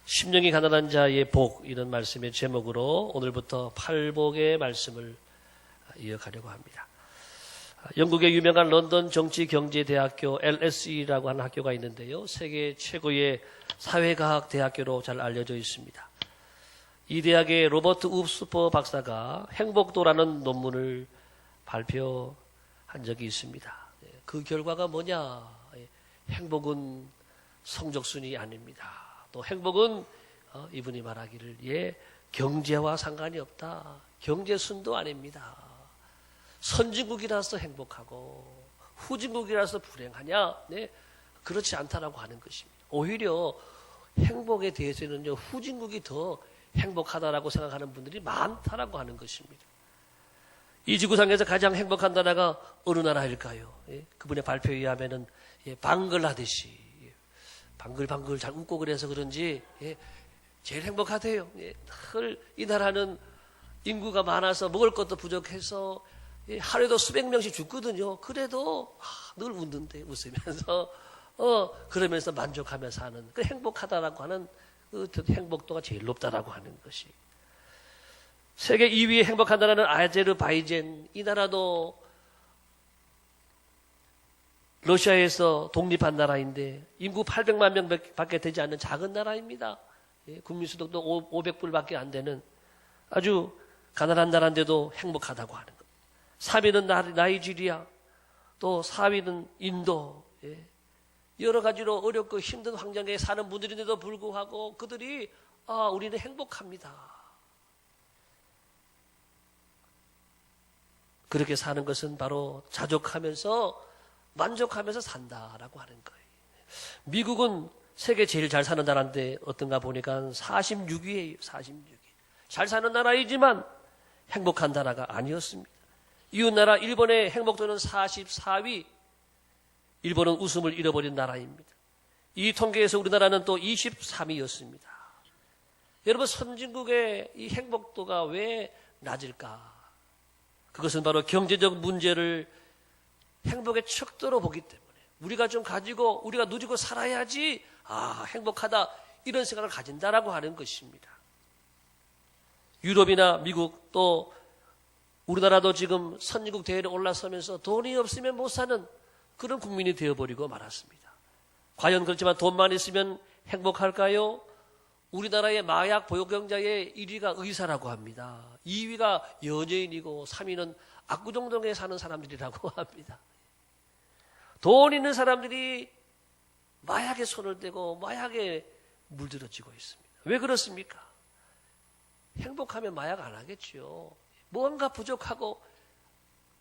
심령이 가난한 자의 복, 이런 말씀의 제목으로 오늘부터 팔복의 말씀을 이어가려고 합니다. 영국의 유명한 런던 정치경제대학교 LSE라고 하는 학교가 있는데요, 세계 최고의 사회과학 대학교로 잘 알려져 있습니다. 이 대학의 로버트 우스퍼 박사가 행복도라는 논문을 발표한 적이 있습니다. 그 결과가 뭐냐? 행복은 성적순이 아닙니다. 또 행복은 이분이 말하기를 경제와 상관이 없다. 경제순도 아닙니다. 선진국이라서 행복하고 후진국이라서 불행하냐? 그렇지 않다라고 하는 것입니다. 오히려 행복에 대해서는요, 후진국이 더 행복하다라고 생각하는 분들이 많다라고 하는 것입니다. 이 지구상에서 가장 행복한 나라가 어느 나라일까요? 그분의 발표에 의하면은 방글라데시. 방글방글 잘 웃고 그래서 그런지 제일 행복하대요. 늘 이 나라는 인구가 많아서 먹을 것도 부족해서 하루에도 수백 명씩 죽거든요. 그래도 늘 웃는데, 웃으면서 그러면서 만족하며 사는 그 행복하다라고 하는 그 행복도가 제일 높다라고 하는 것이. 세계 2위의 행복한 나라는 아제르바이잔. 이 나라도 러시아에서 독립한 나라인데 인구 800만 명밖에 되지 않는 작은 나라입니다. 국민 소득도 500불밖에 안 되는 아주 가난한 나라인데도 행복하다고 하는 것. 3위는 나이지리아, 또 4위는 인도. 여러 가지로 어렵고 힘든 환경에 사는 분들인데도 불구하고 그들이 우리는 행복합니다. 그렇게 사는 것은 바로 자족하면서 만족하면서 산다라고 하는 거예요. 미국은 세계 제일 잘 사는 나라인데 어떤가 보니까 46위예요. 46위. 잘 사는 나라이지만 행복한 나라가 아니었습니다. 이웃나라 일본의 행복도는 44위. 일본은 웃음을 잃어버린 나라입니다. 이 통계에서 우리나라는 또 23위였습니다. 여러분, 선진국의 이 행복도가 왜 낮을까? 그것은 바로 경제적 문제를 행복의 척도로 보기 때문에 우리가 좀 가지고 우리가 누리고 살아야지 행복하다, 이런 생각을 가진다라고 하는 것입니다. 유럽이나 미국, 또 우리나라도 지금 선진국 대회에 올라서면서 돈이 없으면 못 사는 그런 국민이 되어버리고 말았습니다. 과연 그렇지만 돈만 있으면 행복할까요? 우리나라의 마약 보유경자의 1위가 의사라고 합니다. 2위가 연예인이고 3위는 압구정동에 사는 사람들이라고 합니다. 돈 있는 사람들이 마약에 손을 대고 마약에 물들어지고 있습니다. 왜 그렇습니까? 행복하면 마약 안 하겠죠. 뭔가 부족하고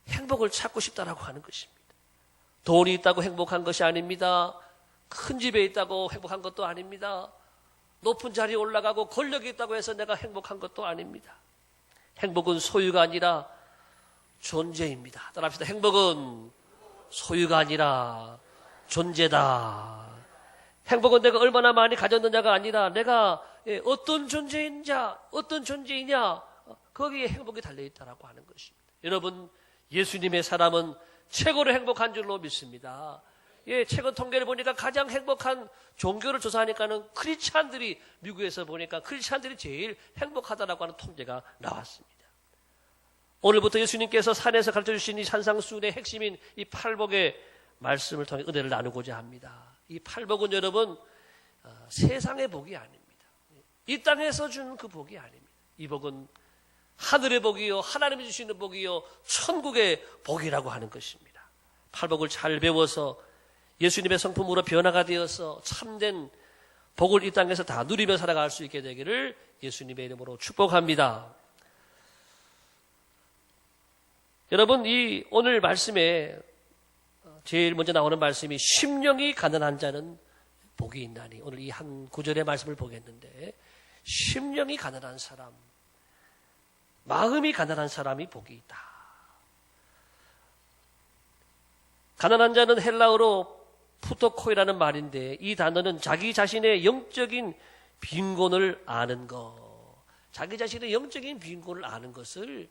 행복을 찾고 싶다라고 하는 것입니다. 돈이 있다고 행복한 것이 아닙니다. 큰 집에 있다고 행복한 것도 아닙니다. 높은 자리에 올라가고 권력이 있다고 해서 내가 행복한 것도 아닙니다. 행복은 소유가 아니라 존재입니다. 따라합시다. 행복은 소유가 아니라 존재다. 행복은 내가 얼마나 많이 가졌느냐가 아니라 내가 어떤 존재이냐, 거기에 행복이 달려있다라고 하는 것입니다. 여러분, 예수님의 사람은 최고로 행복한 줄로 믿습니다. 최근 통계를 보니까 가장 행복한 종교를 조사하니까는 크리스찬들이, 미국에서 보니까 크리스찬들이 제일 행복하다라고 하는 통계가 나왔습니다. 오늘부터 예수님께서 산에서 가르쳐주신 이 산상수훈의 핵심인 이 팔복의 말씀을 통해 은혜를 나누고자 합니다. 이 팔복은 여러분, 세상의 복이 아닙니다. 이 땅에서 준 그 복이 아닙니다. 이 복은 하늘의 복이요, 하나님이 주시는 복이요, 천국의 복이라고 하는 것입니다. 팔복을 잘 배워서 예수님의 성품으로 변화가 되어서 참된 복을 이 땅에서 다 누리며 살아갈 수 있게 되기를 예수님의 이름으로 축복합니다. 여러분, 이 오늘 말씀에 제일 먼저 나오는 말씀이 심령이 가난한 자는 복이 있나니, 오늘 이 한 구절의 말씀을 보겠는데, 심령이 가난한 사람, 마음이 가난한 사람이 복이 있다. 가난한 자는 헬라어로 푸토코이라는 말인데, 이 단어는 자기 자신의 영적인 빈곤을 아는 것, 자기 자신의 영적인 빈곤을 아는 것을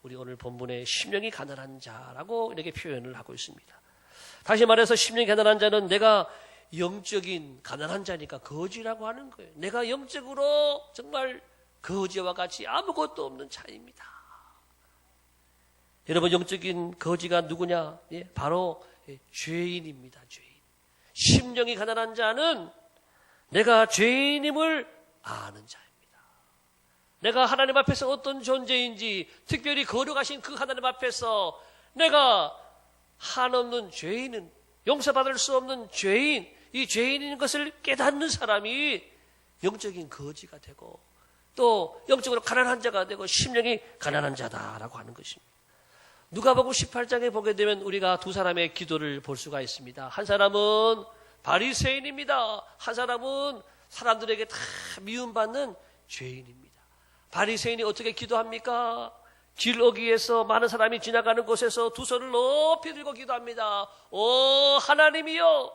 우리 오늘 본문의 심령이 가난한 자라고 이렇게 표현을 하고 있습니다. 다시 말해서 심령이 가난한 자는 내가 영적인 가난한 자니까 거지라고 하는 거예요. 내가 영적으로 정말 거지와 같이 아무것도 없는 자입니다. 여러분, 영적인 거지가 누구냐? 바로 죄인입니다. 죄인. 심령이 가난한 자는 내가 죄인임을 아는 자입니다. 내가 하나님 앞에서 어떤 존재인지, 특별히 거룩하신 그 하나님 앞에서 내가 한없는 죄인은, 용서받을 수 없는 죄인, 이 죄인인 것을 깨닫는 사람이 영적인 거지가 되고, 또 영적으로 가난한 자가 되고 심령이 가난한 자다라고 하는 것입니다. 누가복음 18장에 보게 되면 우리가 두 사람의 기도를 볼 수가 있습니다. 한 사람은 바리새인입니다. 한 사람은 사람들에게 다 미움받는 죄인입니다. 바리새인이 어떻게 기도합니까? 길 어귀에서 많은 사람이 지나가는 곳에서 두 손을 높이 들고 기도합니다. 오 하나님이여,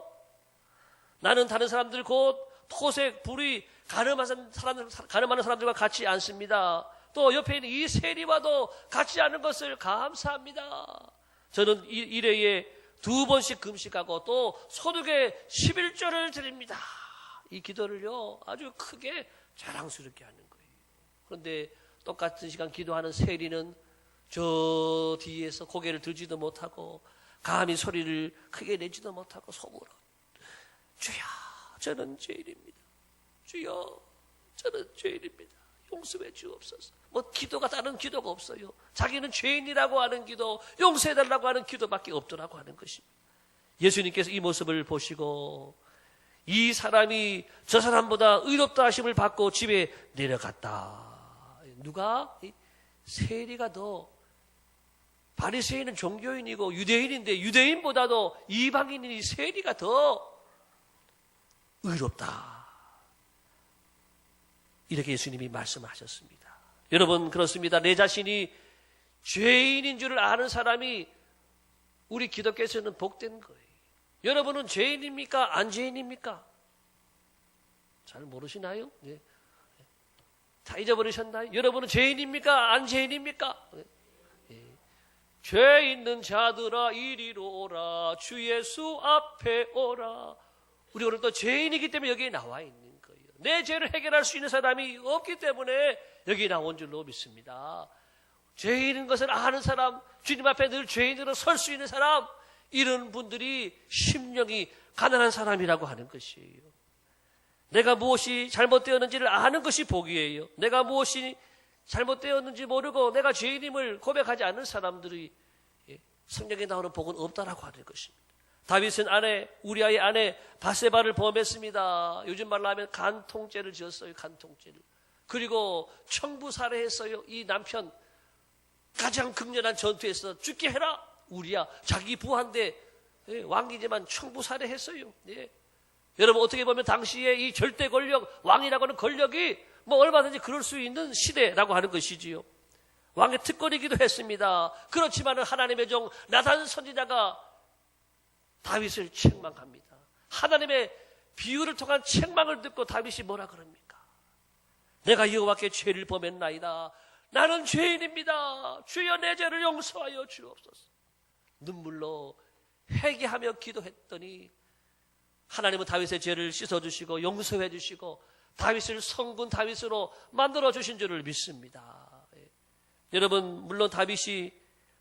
나는 다른 사람들 곧 토색, 불의, 가늠한 사람들과 같지 않습니다. 또 옆에 있는 이 세리와도 같지 않은 것을 감사합니다. 저는 일회에 2번씩 금식하고 또 소득의 11조를 드립니다. 이 기도를요 아주 크게 자랑스럽게 하는 거예요. 그런데 똑같은 시간 기도하는 세리는 저 뒤에서 고개를 들지도 못하고 감히 소리를 크게 내지도 못하고 속으로 주여 저는 죄인입니다. 주여 저는 죄인입니다. 용서해 주옵소서. 뭐 기도가 다른 기도가 없어요. 자기는 죄인이라고 하는 기도, 용서해달라고 하는 기도밖에 없더라고 하는 것입니다. 예수님께서 이 모습을 보시고 이 사람이 저 사람보다 의롭다 하심을 받고 집에 내려갔다. 누가? 세리가 더, 바리새인은 종교인이고 유대인인데 유대인보다도 이방인인 이 세리가 더 의롭다. 이렇게 예수님이 말씀하셨습니다. 여러분 그렇습니다. 내 자신이 죄인인 줄을 아는 사람이 우리 기독교에서는 복된 거예요. 여러분은 죄인입니까? 안 죄인입니까? 잘 모르시나요? 네. 다 잊어버리셨나요? 여러분은 죄인입니까? 안 죄인입니까? 네. 죄 있는 자들아 이리로 오라, 주 예수 앞에 오라. 우리 오늘 또 죄인이기 때문에 여기에 나와 있는 거예요. 내 죄를 해결할 수 있는 사람이 없기 때문에 여기 나온 줄로 믿습니다. 죄인인 것을 아는 사람, 주님 앞에 늘 죄인으로 설 수 있는 사람, 이런 분들이 심령이 가난한 사람이라고 하는 것이에요. 내가 무엇이 잘못되었는지를 아는 것이 복이에요. 내가 무엇이 잘못되었는지 모르고 내가 죄인임을 고백하지 않는 사람들이 성경에 나오는 복은 없다라고 하는 것입니다. 다윗은 우리아의 아내 바세바를 범했습니다. 요즘 말로 하면 간통죄를 지었어요. 간통죄를. 그리고 청부살해했어요. 이 남편 가장 극렬한 전투에서 죽게 해라. 우리야 자기 부하인데 왕이지만 청부살해했어요. 예. 여러분 어떻게 보면 당시에 이 절대 권력, 왕이라고 하는 권력이 뭐 얼마든지 그럴 수 있는 시대라고 하는 것이지요. 왕의 특권이기도 했습니다. 그렇지만 하나님의 종 나단 선지자가 다윗을 책망합니다. 하나님의 비유를 통한 책망을 듣고 다윗이 뭐라 그럽니까? 내가 여호와께 죄를 범했나이다. 나는 죄인입니다. 주여 내 죄를 용서하여 주옵소서. 눈물로 회개하며 기도했더니 하나님은 다윗의 죄를 씻어주시고 용서해 주시고 다윗을 성군 다윗으로 만들어 주신 줄을 믿습니다. 여러분 물론 다윗이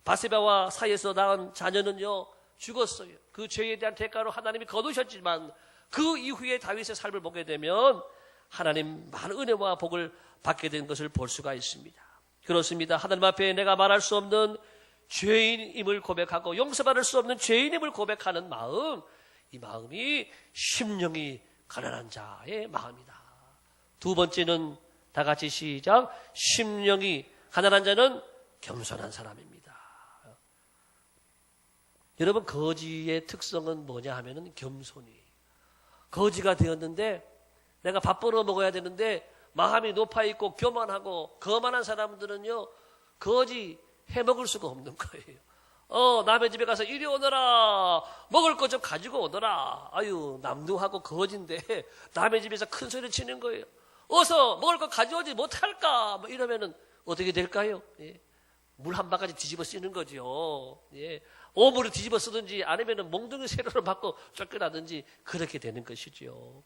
바세바와 사이에서 낳은 자녀는요 죽었어요. 그 죄에 대한 대가로 하나님이 거두셨지만 그 이후에 다윗의 삶을 보게 되면 하나님 많은 은혜와 복을 받게 된 것을 볼 수가 있습니다. 그렇습니다. 하나님 앞에 내가 말할 수 없는 죄인임을 고백하고 용서받을 수 없는 죄인임을 고백하는 마음, 이 마음이 심령이 가난한 자의 마음이다. 두 번째는 다 같이 시작. 심령이 가난한 자는 겸손한 사람입니다. 여러분 거지의 특성은 뭐냐 하면은 겸손이에요. 거지가 되었는데 내가 밥 벌어 먹어야 되는데 마음이 높아 있고 교만하고 거만한 사람들은요 거지 해먹을 수가 없는 거예요. 남의 집에 가서 이리 오너라, 먹을 것 좀 가지고 오너라. 아유 남루하고 거지인데 남의 집에서 큰 소리 치는 거예요. 어서 먹을 것 가져오지 못할까 뭐 이러면은 어떻게 될까요? 예. 물 한 바가지 뒤집어 쓰는 거죠. 예. 오물을 뒤집어 쓰든지 아니면 몽둥이 세로로 바꿔 쫓겨나든지 그렇게 되는 것이죠.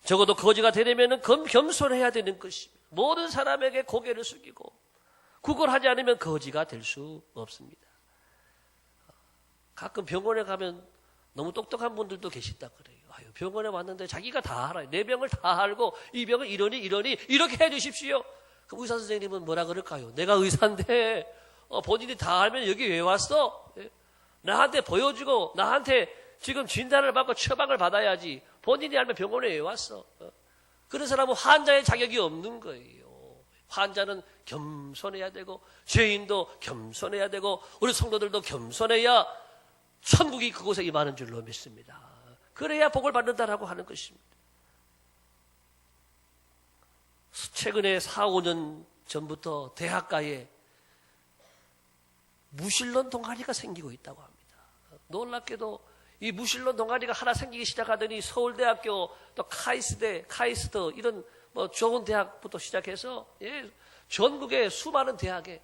적어도 거지가 되려면 겸손해야 되는 것입니다. 모든 사람에게 고개를 숙이고 그걸 하지 않으면 거지가 될 수 없습니다. 가끔 병원에 가면 너무 똑똑한 분들도 계시다 그래요. 아유, 병원에 왔는데 자기가 다 알아요. 내 병을 다 알고 이 병을 이러니 이렇게 해 주십시오. 그럼 의사 선생님은 뭐라 그럴까요? 내가 의사인데 본인이 다 알면 여기 왜 왔어? 나한테 보여주고 나한테 지금 진단을 받고 처방을 받아야지. 본인이 알면 병원에 왜 왔어? 그런 사람은 환자의 자격이 없는 거예요. 환자는 겸손해야 되고 죄인도 겸손해야 되고 우리 성도들도 겸손해야 천국이 그곳에 임하는 줄로 믿습니다. 그래야 복을 받는다라고 하는 것입니다. 최근에 4, 5년 전부터 대학가에 무신론 동아리가 생기고 있다고 합니다. 놀랍게도 이 무신론 동아리가 하나 생기기 시작하더니 서울대학교 또 카이스트 이런 뭐 좋은 대학부터 시작해서 전국의 수많은 대학에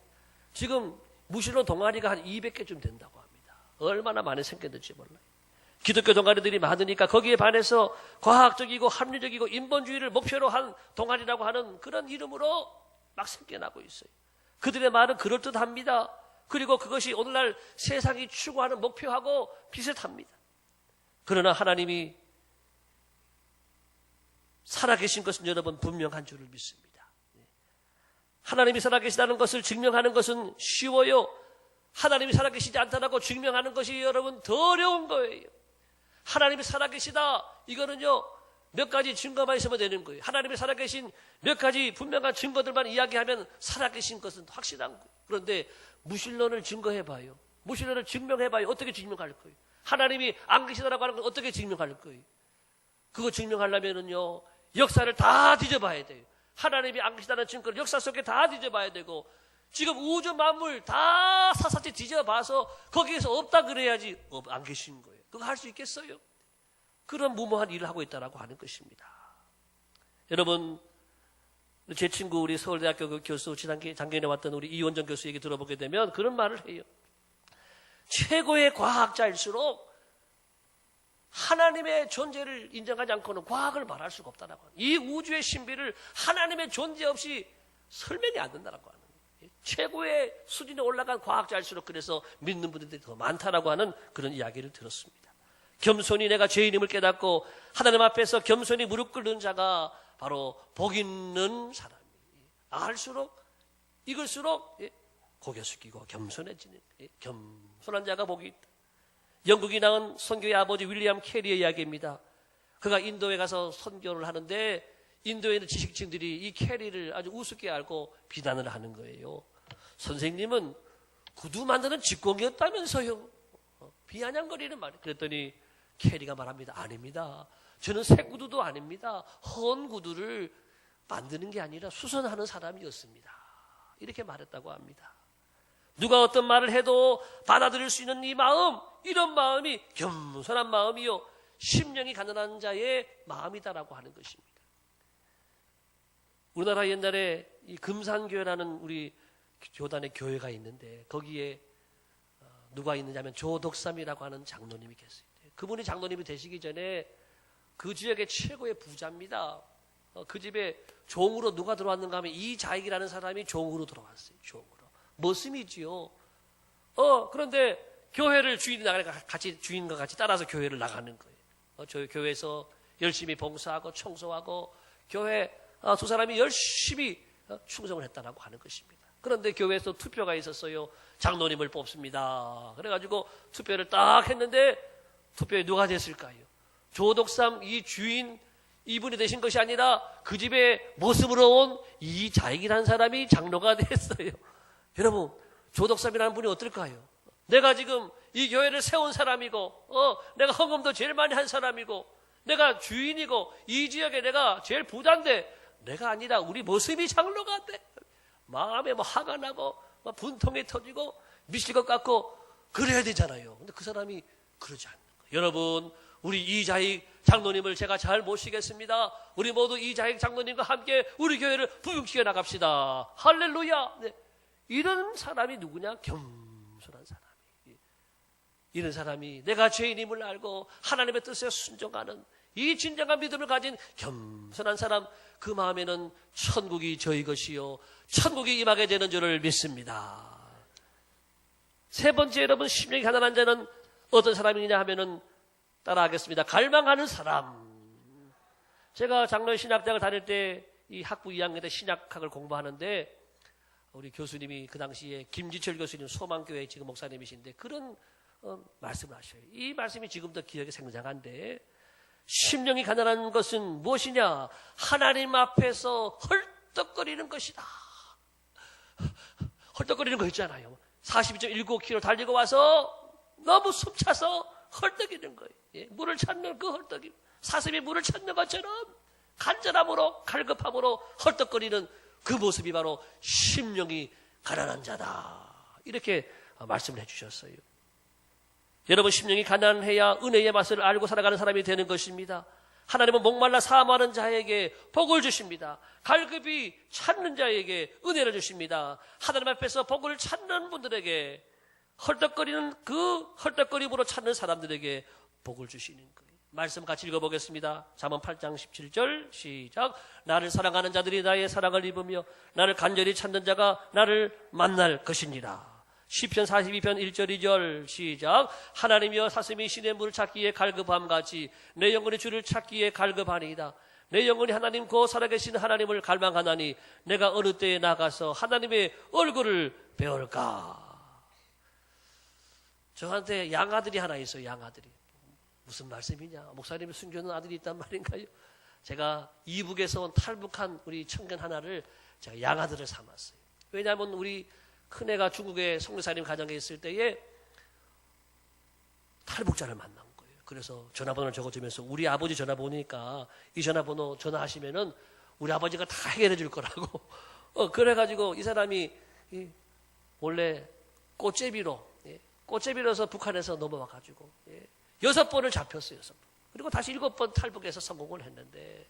지금 무신론 동아리가 한 200개쯤 된다고 합니다. 얼마나 많이 생겼는지 몰라요. 기독교 동아리들이 많으니까 거기에 반해서 과학적이고 합리적이고 인본주의를 목표로 한 동아리라고 하는 그런 이름으로 막 생겨나고 있어요. 그들의 말은 그럴듯합니다. 그리고 그것이 오늘날 세상이 추구하는 목표하고 비슷합니다. 그러나 하나님이 살아계신 것은 여러분 분명한 줄을 믿습니다. 하나님이 살아계시다는 것을 증명하는 것은 쉬워요. 하나님이 살아계시지 않다라고 증명하는 것이 여러분 더 어려운 거예요. 하나님이 살아계시다 이거는요 몇 가지 증거만 있으면 되는 거예요. 하나님이 살아계신 몇 가지 분명한 증거들만 이야기하면 살아계신 것은 확실한 거예요. 그런데 무신론을 증거해봐요. 무신론을 증명해봐요. 어떻게 증명할 거예요? 하나님이 안 계시다라고 하는 걸 어떻게 증명할 거예요? 그거 증명하려면은요 역사를 다 뒤져봐야 돼요. 하나님이 안 계시다는 증거를 역사 속에 다 뒤져봐야 되고 지금 우주 만물 다 사사치 뒤져봐서 거기에서 없다 그래야지 안 계신 거예요. 그거 할 수 있겠어요? 그런 무모한 일을 하고 있다라고 하는 것입니다. 여러분 제 친구 우리 서울대학교 교수 작년에 왔던 우리 이원정 교수 얘기 들어보게 되면 그런 말을 해요. 최고의 과학자일수록 하나님의 존재를 인정하지 않고는 과학을 말할 수가 없다라고 하는 이 우주의 신비를 하나님의 존재 없이 설명이 안 된다라고 하는 거예요. 최고의 수준에 올라간 과학자일수록 그래서 믿는 분들이 더 많다라고 하는 그런 이야기를 들었습니다. 겸손히 내가 죄인임을 깨닫고 하나님 앞에서 겸손히 무릎 꿇는 자가 바로 복 있는 사람이 알수록 익을수록 고개 숙이고 겸손해지는 겸손한 자가 복이 있다. 영국이 낳은 선교의 아버지 윌리엄 캐리의 이야기입니다. 그가 인도에 가서 선교를 하는데 인도에 있는 지식층들이 이 캐리를 아주 우습게 알고 비난을 하는 거예요. 선생님은 구두 만드는 직공이었다면서요. 비아냥거리는 말이에요. 그랬더니 캐리가 말합니다. 아닙니다. 저는 새 구두도 아닙니다. 헌 구두를 만드는 게 아니라 수선하는 사람이었습니다. 이렇게 말했다고 합니다. 누가 어떤 말을 해도 받아들일 수 있는 이 마음, 이런 마음이 겸손한 마음이요 심령이 가난한 자의 마음이다라고 하는 것입니다. 우리나라 옛날에 이 금산교회라는 우리 교단의 교회가 있는데 거기에 누가 있느냐면 조덕삼이라고 하는 장로님이 계세요. 그분이 장로님이 되시기 전에 그 지역의 최고의 부자입니다. 그 집에 종으로 누가 들어왔는가 하면 이자익이라는 사람이 종으로 들어왔어요. 종으로. 머슴이지요. 그런데 교회를 주인이 나가니까 같이 주인과 같이 따라서 교회를 나가는 거예요. 저희 교회에서 열심히 봉사하고 청소하고 교회 두 사람이 열심히 충성을 했다라고 하는 것입니다. 그런데 교회에서 투표가 있었어요. 장로님을 뽑습니다. 그래가지고 투표를 딱 했는데 투표에 누가 됐을까요? 조덕삼 이 주인 이분이 되신 것이 아니라 그 집에 모습으로 온 이자익이라는 사람이 장로가 됐어요. 여러분 조덕삼이라는 분이 어떨까요? 내가 지금 이 교회를 세운 사람이고 내가 헌금도 제일 많이 한 사람이고 내가 주인이고 이 지역에 내가 제일 부자인데 내가 아니라 우리 모습이 장로가 돼. 마음에 화가 나고 분통이 터지고 미칠 것 같고 그래야 되잖아요. 근데 그 사람이 그러지 않는 거예요. 여러분 우리 이자익 장로님을 제가 잘 모시겠습니다. 우리 모두 이자익 장로님과 함께 우리 교회를 부흥시켜 나갑시다. 할렐루야. 네. 이런 사람이 누구냐? 겸손한 사람이. 이런 사람이 내가 죄인임을 알고 하나님의 뜻에 순종하는 이 진정한 믿음을 가진 겸손한 사람, 그 마음에는 천국이 저희 것이요 천국이 임하게 되는 줄을 믿습니다. 세 번째, 여러분, 심령이 가난한 자는 어떤 사람이냐 하면은 따라하겠습니다. 갈망하는 사람. 제가 장로의 신학대학을 다닐 때 이 학부 2학년 때 신약학을 공부하는데 우리 교수님이 그 당시에 김지철 교수님, 소망교회 지금 목사님이신데 그런 말씀을 하셔요. 이 말씀이 지금도 기억에 생생한데, 심령이 가난한 것은 무엇이냐? 하나님 앞에서 헐떡거리는 것이다. 헐떡거리는 거 있잖아요. 42.19km 달리고 와서 너무 숨차서 헐떡이는 거예요. 예, 물을 찾는 그 헐떡이, 사슴이 물을 찾는 것처럼 간절함으로 갈급함으로 헐떡거리는 그 모습이 바로 심령이 가난한 자다. 이렇게 말씀을 해주셨어요. 여러분, 심령이 가난해야 은혜의 맛을 알고 살아가는 사람이 되는 것입니다. 하나님은 목말라 사모하는 자에게 복을 주십니다. 갈급이 찾는 자에게 은혜를 주십니다. 하나님 앞에서 복을 찾는 분들에게, 헐떡거리는 그 헐떡거림으로 찾는 사람들에게 복을 주시는 거예요. 말씀 같이 읽어보겠습니다. 잠언 8장 17절 시작. 나를 사랑하는 자들이 나의 사랑을 입으며 나를 간절히 찾는 자가 나를 만날 것이니라. 시편 42편 1절 2절 시작. 하나님이여, 사슴이 신의 물을 찾기에 갈급함 같이 내 영혼이 주를 찾기에 갈급하니이다. 내 영혼이 하나님 곧 살아계신 하나님을 갈망하나니 내가 어느 때에 나가서 하나님의 얼굴을 배울까. 저한테 양아들이 하나 있어요. 양아들이. 무슨 말씀이냐? 목사님이 숨겨놓은 아들이 있단 말인가요? 제가 이북에서 온 탈북한 우리 청년 하나를 제가 양아들을 삼았어요. 왜냐하면 우리 큰애가 중국의 성교사님 가정에 있을 때에 탈북자를 만난 거예요. 그래서 전화번호를 적어주면서 우리 아버지 전화번호니까 이 전화번호 전화하시면은 우리 아버지가 다 해결해 줄 거라고. 그래가지고 이 사람이 원래 꽃제비로서 북한에서 넘어와가지고 6번을 잡혔어요. 6번. 그리고 다시 7번 탈북해서 성공을 했는데,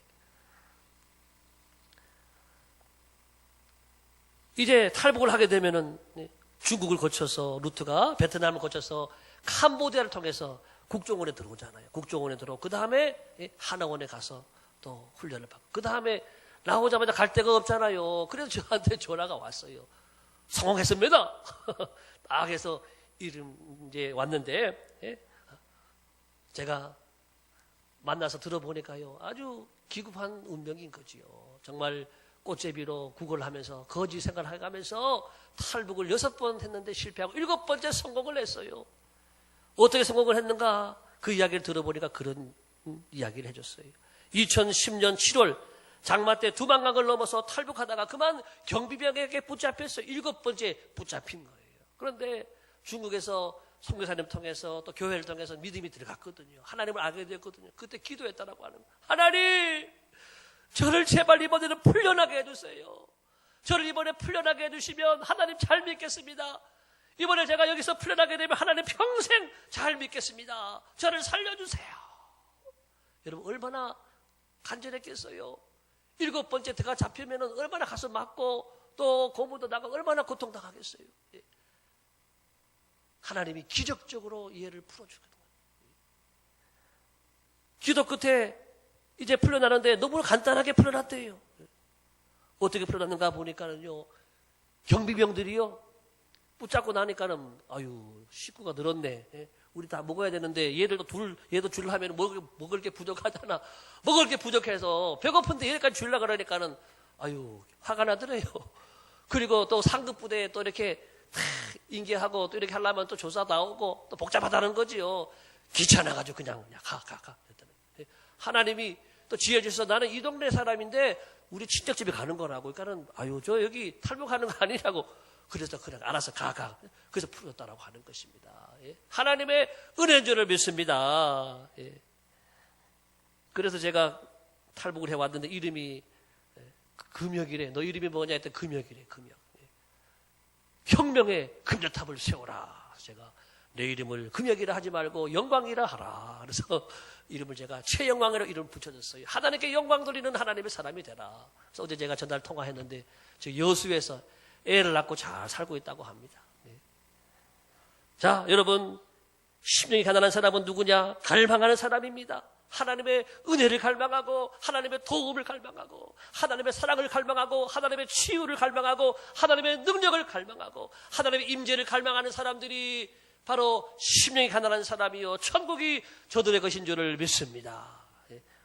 이제 탈북을 하게 되면은 중국을 거쳐서 루트가 베트남을 거쳐서 캄보디아를 통해서 국정원에 들어오잖아요. 국정원에 들어오고 그 다음에 하나원에 가서 또 훈련을 받고 그 다음에 나오자마자 갈 데가 없잖아요. 그래서 저한테 전화가 왔어요. 성공했습니다. 딱 해서 이름 이제 왔는데 제가 만나서 들어보니까요, 아주 기급한 운명인 거지요. 정말 꽃제비로 구걸을 하면서 거지 생활을 해가면서 탈북을 6번 했는데 실패하고 7번째 성공을 했어요. 어떻게 성공을 했는가? 그 이야기를 들어보니까 그런 이야기를 해줬어요. 2010년 7월 장마 때 두만강을 넘어서 탈북하다가 그만 경비병에게 붙잡혔어요. 7번째 붙잡힌 거예요. 그런데 중국에서 선교사님 통해서 또 교회를 통해서 믿음이 들어갔거든요. 하나님을 알게 되었거든요. 그때 기도했다라고 하는 거예요. 하나님, 저를 제발 이번에는 풀려나게 해주세요. 저를 이번에 풀려나게 해주시면 하나님 잘 믿겠습니다. 이번에 제가 여기서 풀려나게 되면 하나님 평생 잘 믿겠습니다. 저를 살려주세요. 여러분, 얼마나 간절했겠어요. 7번째 대가 잡히면 얼마나 가서 맞고 또 고문도 나가고 얼마나 고통당하겠어요. 하나님이 기적적으로 이해를 풀어주거든요. 기도 끝에 이제 풀려나는데 너무 간단하게 풀려났대요. 어떻게 풀려났는가 보니까는요, 경비병들이요, 붙잡고 나니까는, 아유, 식구가 늘었네. 우리 다 먹어야 되는데, 얘도 줄을 하면 먹을 게 부족하잖아. 먹을 게 부족해서, 배고픈데 얘까지 줄라 그러니까는, 아유, 화가 나더래요. 그리고 또 상급부대에 또 이렇게 인계하고 또 이렇게 하려면 또 조사 나오고 또 복잡하다는 거지요. 귀찮아가지고 그냥 가. 하나님이 또 지혜 주셔서 나는 이 동네 사람인데 우리 친척집에 가는 거라고. 그러니까는 아유, 저 여기 탈북하는 거 아니라고. 그래서 그냥 알아서 가. 그래서 풀었다라고 하는 것입니다. 하나님의 은혜인 줄을 믿습니다. 그래서 제가 탈북을 해왔는데 이름이 금역이래. 너 이름이 뭐냐 했더니 금역이래. 금역. 혁명의 금자탑을 세워라. 제가 내 이름을 금역이라 하지 말고 영광이라 하라. 그래서 이름을 제가 최영광이라고 이름을 붙여줬어요. 하나님께 영광 돌리는 하나님의 사람이 되라. 그래서 어제 제가 전날 통화했는데 저 여수에서 애를 낳고 잘 살고 있다고 합니다. 자, 여러분, 심령이 가난한 사람은 누구냐? 갈망하는 사람입니다. 하나님의 은혜를 갈망하고 하나님의 도움을 갈망하고 하나님의 사랑을 갈망하고 하나님의 치유를 갈망하고 하나님의 능력을 갈망하고 하나님의 임재를 갈망하는 사람들이 바로 심령이 가난한 사람이요 천국이 저들의 것인 줄을 믿습니다.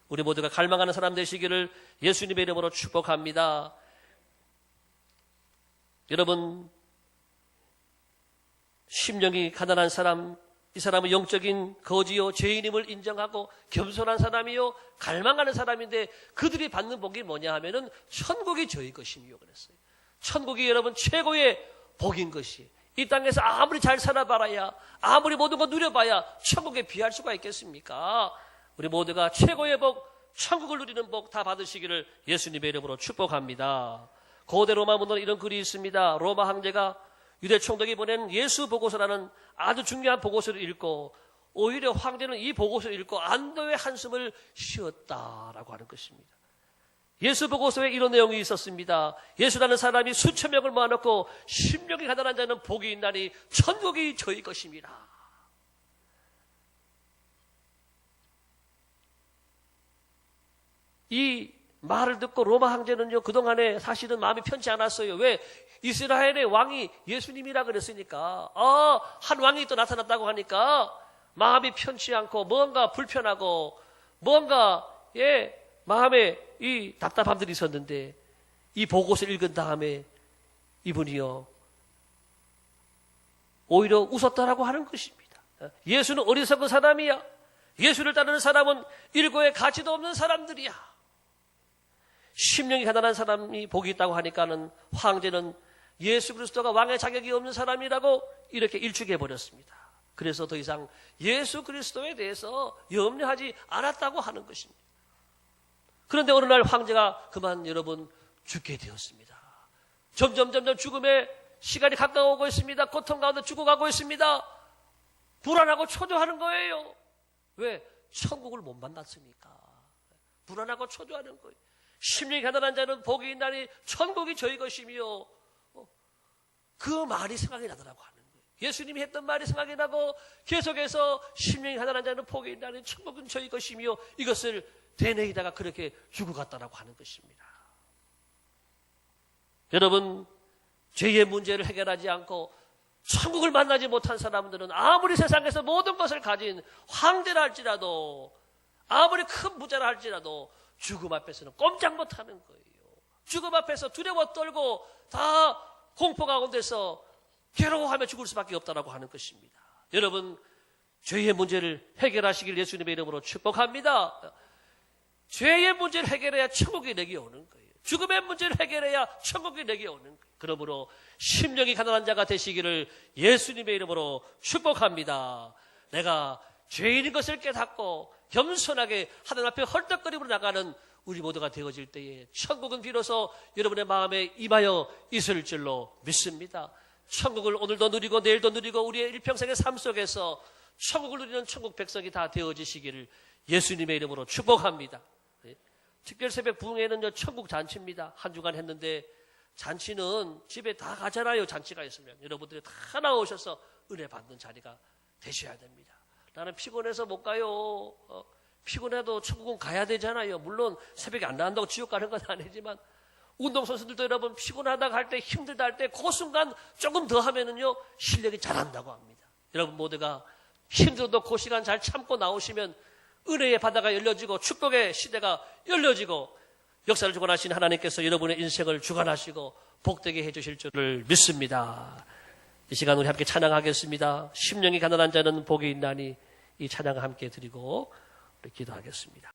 우리 모두가 갈망하는 사람 되시기를 예수님의 이름으로 축복합니다. 여러분, 심령이 가난한 사람, 이 사람은 영적인 거지요 죄인임을 인정하고 겸손한 사람이요 갈망하는 사람인데 그들이 받는 복이 뭐냐 하면은 천국이 저희 것이며 그랬어요. 천국이 여러분 최고의 복인 것이 이 땅에서 아무리 잘 살아봐야 아무리 모든 거 누려봐야 천국에 비할 수가 있겠습니까? 우리 모두가 최고의 복, 천국을 누리는 복 다 받으시기를 예수님의 이름으로 축복합니다. 고대 로마 문헌에 이런 글이 있습니다. 로마 황제가 유대 총독이 보낸 예수 보고서라는 아주 중요한 보고서를 읽고 오히려 황제는 이 보고서를 읽고 안도의 한숨을 쉬었다라고 하는 것입니다. 예수 보고서에 이런 내용이 있었습니다. 예수라는 사람이 수천 명을 모아놓고 심령이 가난한 자는 복이 있나니 천국이 저희 것입니다. 이 말을 듣고 로마 황제는요 그동안에 사실은 마음이 편치 않았어요. 왜? 이스라엘의 왕이 예수님이라 그랬으니까 한 왕이 또 나타났다고 하니까 마음이 편치 않고 뭔가 불편하고 뭔가 마음에 이 답답함들이 있었는데 이 보고서를 읽은 다음에 이분이요 오히려 웃었다라고 하는 것입니다. 예수는 어리석은 사람이야. 예수를 따르는 사람은 일고의 가치도 없는 사람들이야. 심령이 가난한 사람이 복이 있다고 하니까는 황제는 예수 그리스도가 왕의 자격이 없는 사람이라고 이렇게 일축해버렸습니다. 그래서 더 이상 예수 그리스도에 대해서 염려하지 않았다고 하는 것입니다. 그런데 어느 날 황제가 그만 여러분 죽게 되었습니다. 점점 죽음의 시간이 가까워오고 있습니다. 고통 가운데 죽어가고 있습니다. 불안하고 초조하는 거예요. 왜? 천국을 못 만났으니까. 불안하고 초조하는 거예요. 심령이 가난한 자는 복이 있나니 천국이 저희 것이며 그 말이 생각이 나더라고 하는 거예요. 예수님이 했던 말이 생각이 나고 계속해서 심령이 가난한 자는 복이 있나니 천국은 저희 것이며 이것을 되뇌이다가 그렇게 죽어갔다라고 하는 것입니다. 여러분, 죄의 문제를 해결하지 않고 천국을 만나지 못한 사람들은 아무리 세상에서 모든 것을 가진 황제라 할지라도 아무리 큰 부자라 할지라도 죽음 앞에서는 꼼짝 못하는 거예요. 죽음 앞에서 두려워 떨고 다 공포 가운데서 괴로워하며 죽을 수밖에 없다라고 하는 것입니다. 여러분, 죄의 문제를 해결하시길 예수님의 이름으로 축복합니다. 죄의 문제를 해결해야 천국이 내게 오는 거예요. 죽음의 문제를 해결해야 천국이 내게 오는 거예요. 그러므로 심령이 가난한 자가 되시기를 예수님의 이름으로 축복합니다. 내가 죄인인 것을 깨닫고 겸손하게 하나님 앞에 헐떡거리고 나가는 우리 모두가 되어질 때에 천국은 비로소 여러분의 마음에 임하여 있을 줄로 믿습니다. 천국을 오늘도 누리고 내일도 누리고 우리의 일평생의 삶 속에서 천국을 누리는 천국 백성이 다 되어지시기를 예수님의 이름으로 축복합니다. 특별 새벽 부흥회는요 천국 잔치입니다. 한 주간 했는데 잔치는 집에 다 가잖아요. 잔치가 있으면 여러분들이 다 나오셔서 은혜 받는 자리가 되셔야 됩니다. 나는 피곤해서 못 가요. 피곤해도 천국은 가야 되잖아요. 물론 새벽에 안 나간다고 지옥 가는 건 아니지만 운동선수들도 여러분 피곤하다가 할 때 힘들다 할 때 그 순간 조금 더 하면은요 실력이 자란다고 합니다. 여러분 모두가 힘들어도 그 시간 잘 참고 나오시면 은혜의 바다가 열려지고 축복의 시대가 열려지고 역사를 주관하신 하나님께서 여러분의 인생을 주관하시고 복되게 해주실 줄을 믿습니다. 이 시간 우리 함께 찬양하겠습니다. 심령이 가난한 자는 복이 있나니 이 찬양을 함께 드리고 우리 기도하겠습니다.